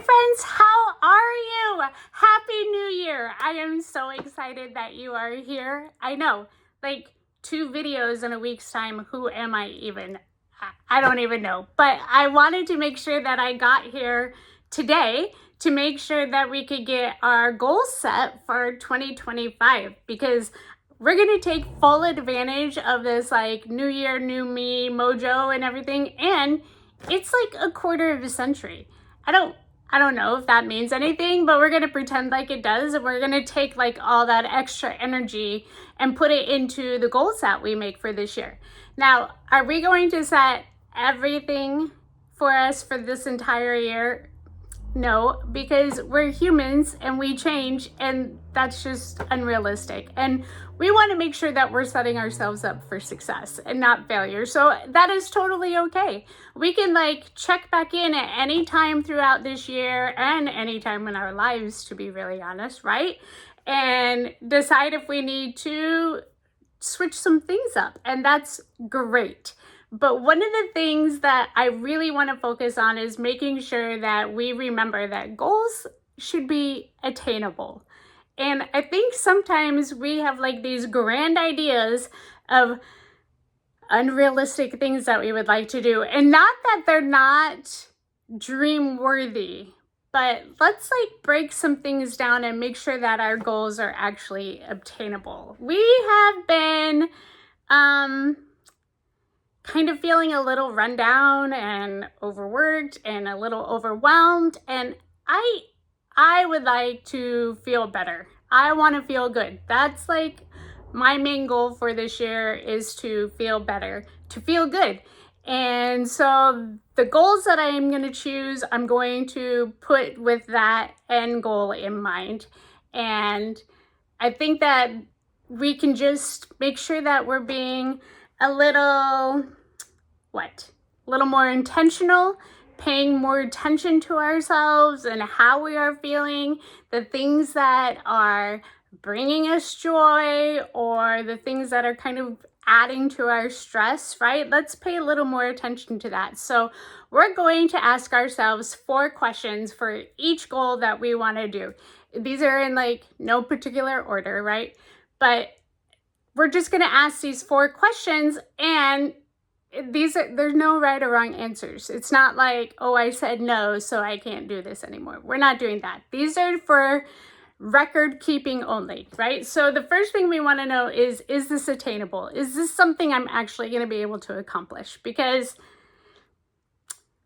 friends, how are you? Happy New Year. I am so excited that you are here. I know, like 2 videos in a week's time. Who am I even? I don't even know. But I wanted to make sure that I got here today to make sure that we could get our goals set for 2025, because we're going to take full advantage of this like new year, new me mojo and everything. And it's like a quarter of a century. I don't know if that means anything, but we're going to pretend like it does. And we're going to take like all that extra energy and put it into the goals that we make for this year. Now, are we going to set everything for us for this entire year? No, because we're humans and we change, and that's just unrealistic. And we want to make sure that we're setting ourselves up for success and not failure. So that is totally okay. We can like check back in at any time throughout this year and any time in our lives, to be really honest, right? And decide if we need to switch some things up, and that's great. But one of the things that I really want to focus on is making sure that we remember that goals should be attainable. And I think sometimes we have like these grand ideas of unrealistic things that we would like to do. And not that they're not dream worthy, but let's like break some things down and make sure that our goals are actually obtainable. We have been, kind of feeling a little run down and overworked and a little overwhelmed, and I would like to feel better. I want to feel good. That's like my main goal for this year, is to feel better, to feel good. And so the goals that I am going to choose, I'm going to put with that end goal in mind. And I think that we can just make sure that we're being a little more intentional, paying more attention to ourselves and how we are feeling, the things that are bringing us joy or the things that are kind of adding to our stress, right? Let's pay a little more attention to that. So we're going to ask ourselves 4 questions for each goal that we want to do. These are in like no particular order, right? But we're just going to ask these 4 questions, and there's no right or wrong answers. It's not like, oh, I said no, so I can't do this anymore. We're not doing that. These are for record keeping only, right? So the first thing we want to know is this attainable? Is this something I'm actually going to be able to accomplish? Because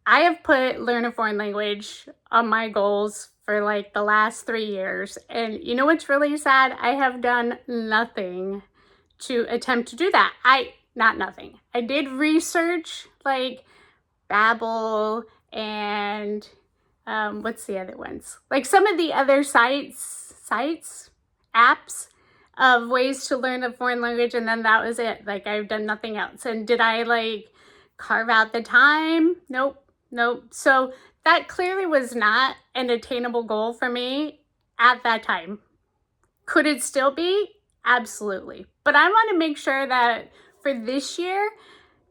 I have put learn a foreign language on my goals for like the last 3 years. And you know what's really sad? I have done nothing to attempt to do that. Not nothing. I did research like Babbel and what's the other ones? Like some of the other apps of ways to learn a foreign language, and then that was it. Like I've done nothing else. And did I like carve out the time? Nope. So that clearly was not an attainable goal for me at that time. Could it still be? Absolutely. But I want to make sure that for this year,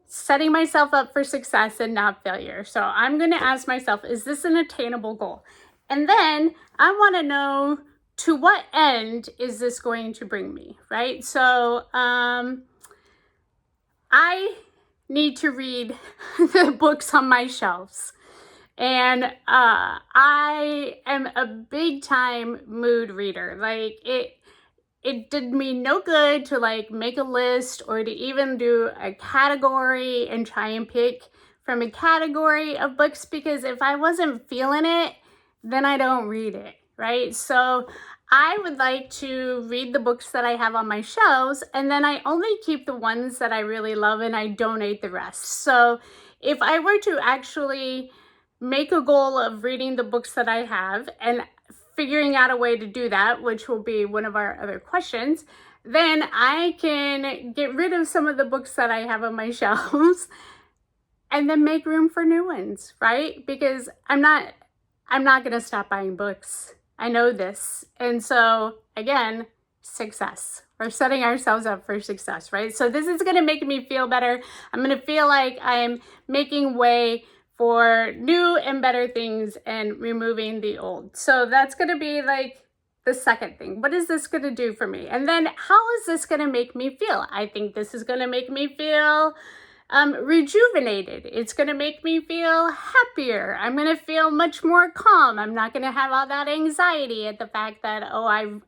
setting myself up for success and not failure. So I'm going to ask myself, is this an attainable goal? And then I want to know, to what end is this going to bring me, right? So I need to read the books on my shelves. And I am a big time mood reader. Like it did me no good to like make a list or to even do a category and try and pick from a category of books, because if I wasn't feeling it, then I don't read it, right? So I would like to read the books that I have on my shelves, and then I only keep the ones that I really love and I donate the rest. So if I were to actually make a goal of reading the books that I have and figuring out a way to do that, which will be one of our other questions, then I can get rid of some of the books that I have on my shelves and then make room for new ones, right? Because I'm not going to stop buying books. I know this. And so again, success. We're setting ourselves up for success, right? So this is going to make me feel better. I'm going to feel like I'm making way for new and better things and removing the old. So that's going to be like the second thing. What is this going to do for me? And then how is this going to make me feel? I think this is going to make me feel rejuvenated. It's going to make me feel happier. I'm going to feel much more calm. I'm not going to have all that anxiety at the fact that, oh,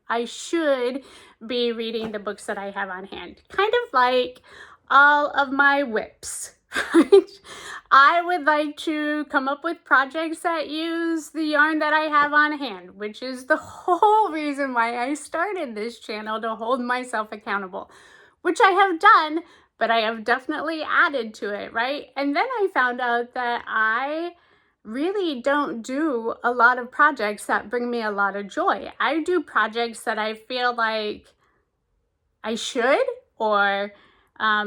I should be reading the books that I have on hand. Kind of like all of my whips. I would like to come up with projects that use the yarn that I have on hand, which is the whole reason why I started this channel, to hold myself accountable, which I have done, but I have definitely added to it, right? And then I found out that I really don't do a lot of projects that bring me a lot of joy. I do projects that I feel like I should, or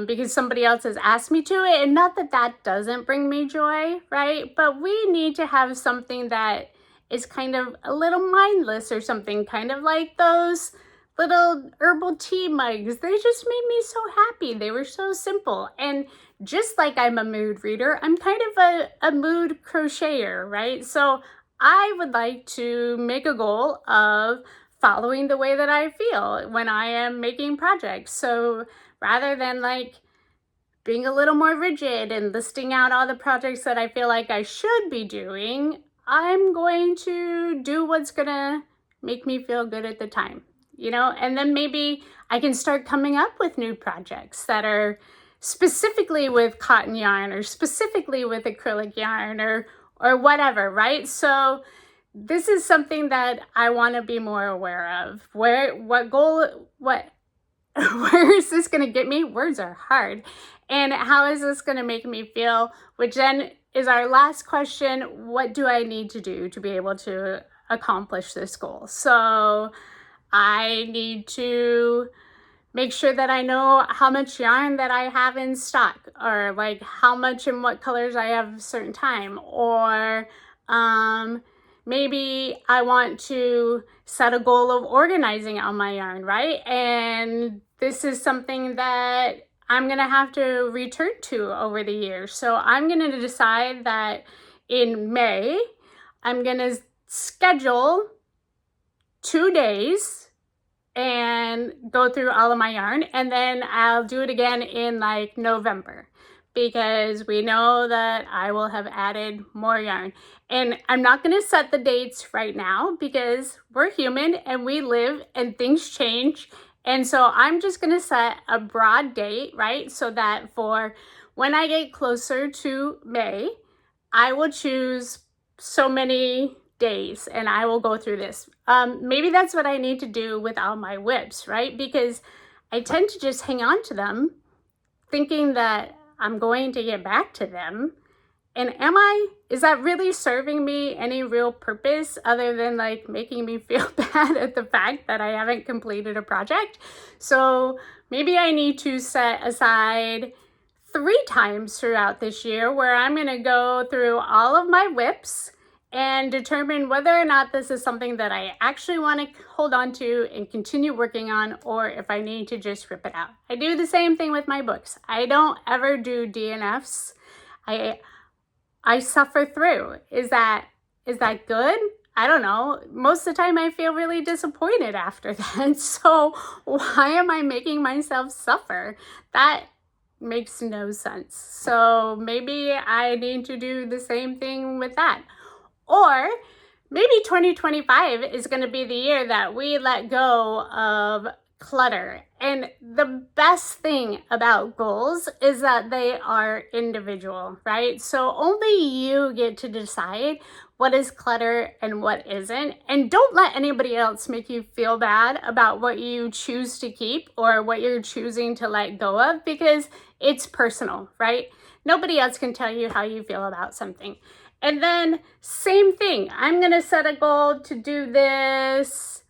because somebody else has asked me to it, and not that that doesn't bring me joy, right? But we need to have something that is kind of a little mindless or something, kind of like those little herbal tea mugs. They just made me so happy. They were so simple. And just like I'm a mood reader, I'm kind of a mood crocheter, right? So I would like to make a goal of following the way that I feel when I am making projects. So rather than like being a little more rigid and listing out all the projects that I feel like I should be doing, I'm going to do what's gonna make me feel good at the time, you know? And then maybe I can start coming up with new projects that are specifically with cotton yarn or specifically with acrylic yarn or whatever, right? So this is something that I want to be more aware of. Where is this going to get me? Words are hard. And how is this going to make me feel? Which then is our last question. What do I need to do to be able to accomplish this goal? So I need to make sure that I know how much yarn that I have in stock, or like how much and what colors I have a certain time, or maybe I want to set a goal of organizing all my yarn, right? And this is something that I'm gonna have to return to over the years. So I'm gonna decide that in May, I'm gonna schedule 2 days and go through all of my yarn, and then I'll do it again in like November, because we know that I will have added more yarn. And I'm not going to set the dates right now because we're human and we live and things change. And so I'm just going to set a broad date, right? So that for when I get closer to May, I will choose so many days and I will go through this. Maybe that's what I need to do with all my whips, right? Because I tend to just hang on to them thinking that I'm going to get back to them. And is that really serving me any real purpose other than like making me feel bad at the fact that I haven't completed a project? So maybe I need to set aside 3 times throughout this year where I'm going to go through all of my whips and determine whether or not this is something that I actually want to hold on to and continue working on, or if I need to just rip it out. I do the same thing with my books. I don't ever do DNFs. I suffer through. Is that good? I don't know. Most of the time I feel really disappointed after that. So why am I making myself suffer? That makes no sense. So maybe I need to do the same thing with that. Or maybe 2025 is going to be the year that we let go of clutter. And the best thing about goals is that they are individual, right? So only you get to decide what is clutter and what isn't. And don't let anybody else make you feel bad about what you choose to keep or what you're choosing to let go of, because it's personal, right? Nobody else can tell you how you feel about something. And then same thing, I'm going to set a goal to do this.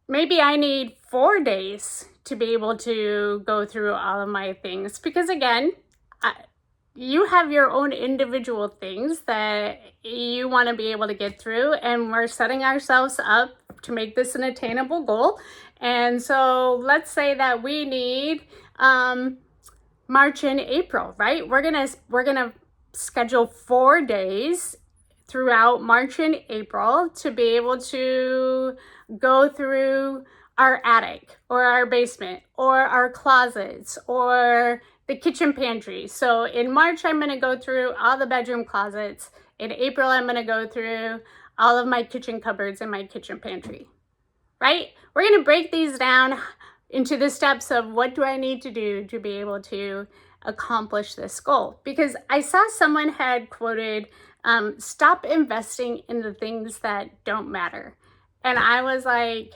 Maybe I need 4 days to be able to go through all of my things, because again, you have your own individual things that you want to be able to get through, and we're setting ourselves up to make this an attainable goal. And so let's say that we need March and April, right? We're gonna schedule 4 days throughout March and April to be able to go through our attic or our basement or our closets or the kitchen pantry. So in March, I'm gonna go through all the bedroom closets. In April, I'm gonna go through all of my kitchen cupboards and my kitchen pantry, right? We're gonna break these down into the steps of what do I need to do to be able to accomplish this goal. Because I saw someone had quoted, stop investing in the things that don't matter. And I was like,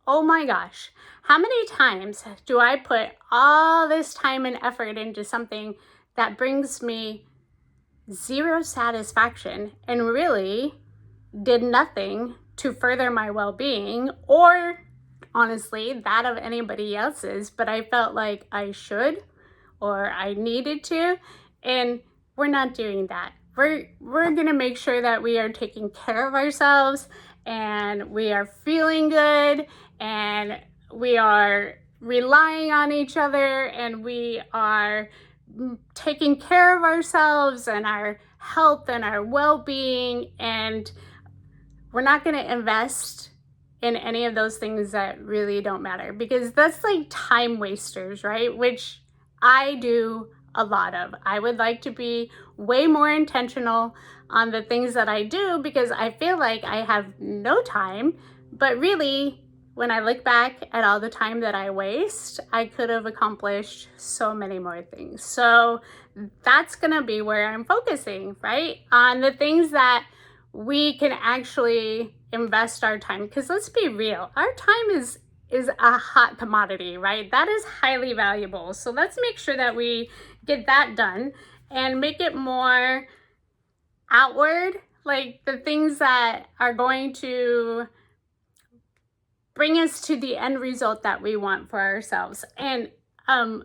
oh my gosh, how many times do I put all this time and effort into something that brings me zero satisfaction and really did nothing to further my well-being, or honestly that of anybody else's, but I felt like I should or I needed to, and we're not doing that. We're gonna make sure that we are taking care of ourselves and we are feeling good and we are relying on each other and we are taking care of ourselves and our health and our well-being, and we're not going to invest in any of those things that really don't matter, because that's like time wasters, right? Which I do a lot of. I would like to be way more intentional on the things that I do because I feel like I have no time, but really when I look back at all the time that I waste, I could have accomplished so many more things. So that's gonna be where I'm focusing, right? On the things that we can actually invest our time. Because let's be real, our time is a hot commodity, right? That is highly valuable. So let's make sure that we get that done and make it more outward, like the things that are going to bring us to the end result that we want for ourselves. And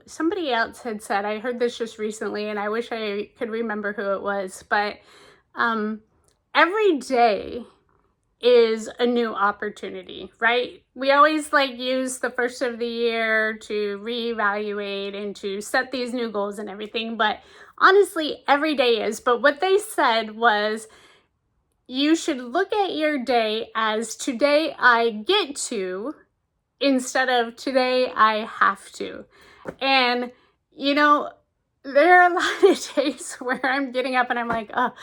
somebody else had said, I heard this just recently and I wish I could remember who it was, but every day is a new opportunity, right? We always like use the first of the year to reevaluate and to set these new goals and everything, but honestly, every day is. But what they said was, you should look at your day as today I get to instead of today I have to. And, you know, there are a lot of days where I'm getting up and I'm like, oh,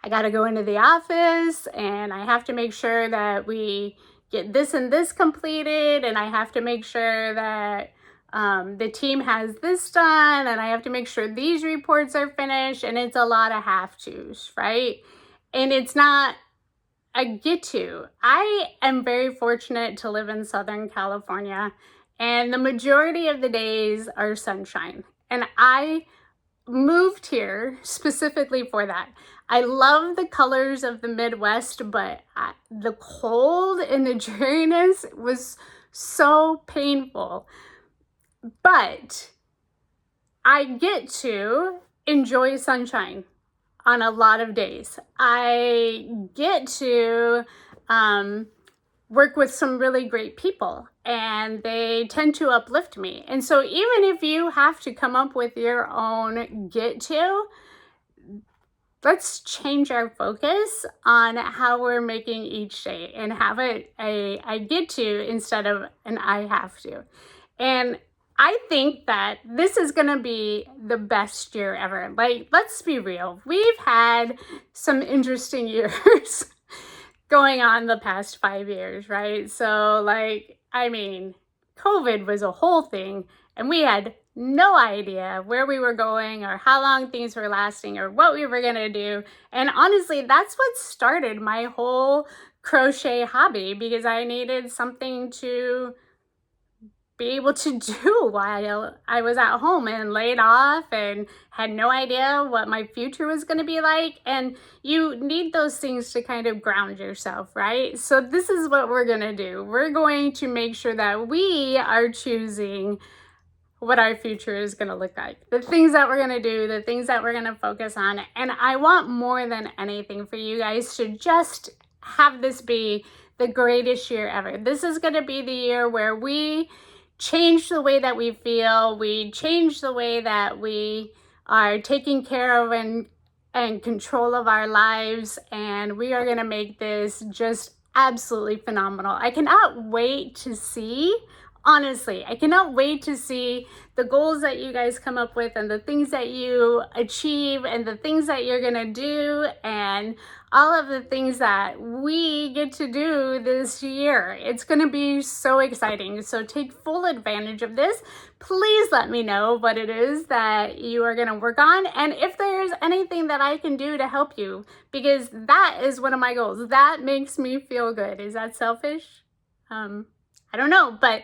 I got to go into the office and I have to make sure that we get this and this completed. And I have to make sure that the team has this done. And I have to make sure these reports are finished. And it's a lot of have tos, right? And it's not a get to. I am very fortunate to live in Southern California, and the majority of the days are sunshine. And I moved here specifically for that. I love the colors of the Midwest, but the cold and the dreariness was so painful. But I get to enjoy sunshine on a lot of days. I get to work with some really great people and they tend to uplift me. And so even if you have to come up with your own get to, let's change our focus on how we're making each day and have it a I get to instead of an I have to. And I think that this is going to be the best year ever. Like, let's be real. We've had some interesting years going on the past 5 years, right? So like, I mean, COVID was a whole thing and we had no idea where we were going or how long things were lasting or what we were going to do. And honestly, that's what started my whole crochet hobby, because I needed something to be able to do while I was at home and laid off and had no idea what my future was going to be like. And you need those things to kind of ground yourself, right? So this is what we're going to do. We're going to make sure that we are choosing what our future is going to look like, the things that we're going to do, the things that we're going to focus on. And I want more than anything for you guys to just have this be the greatest year ever. This is going to be the year where we change the way that we feel. We change the way that we are taking care of and control of our lives. And we are going to make this just absolutely phenomenal. I cannot wait to see, honestly, I cannot wait to see the goals that you guys come up with and the things that you achieve and the things that you're going to do and all of the things that we get to do this year. It's going to be so exciting. So take full advantage of this. Please let me know what it is that you are going to work on and if there's anything that I can do to help you, because that is one of my goals. That makes me feel good. Is that selfish? I don't know, but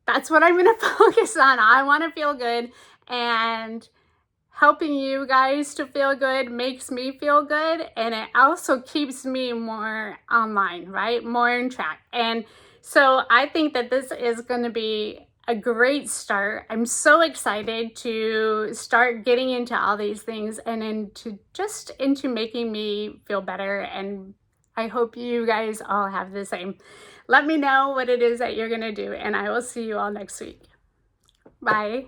that's what I'm going to focus on. I want to feel good, and helping you guys to feel good makes me feel good, and it also keeps me more online, right? More in track. And so I think that this is going to be a great start. I'm so excited to start getting into all these things and into making me feel better, and I hope you guys all have the same. Let me know what it is that you're going to do, and I will see you all next week. Bye.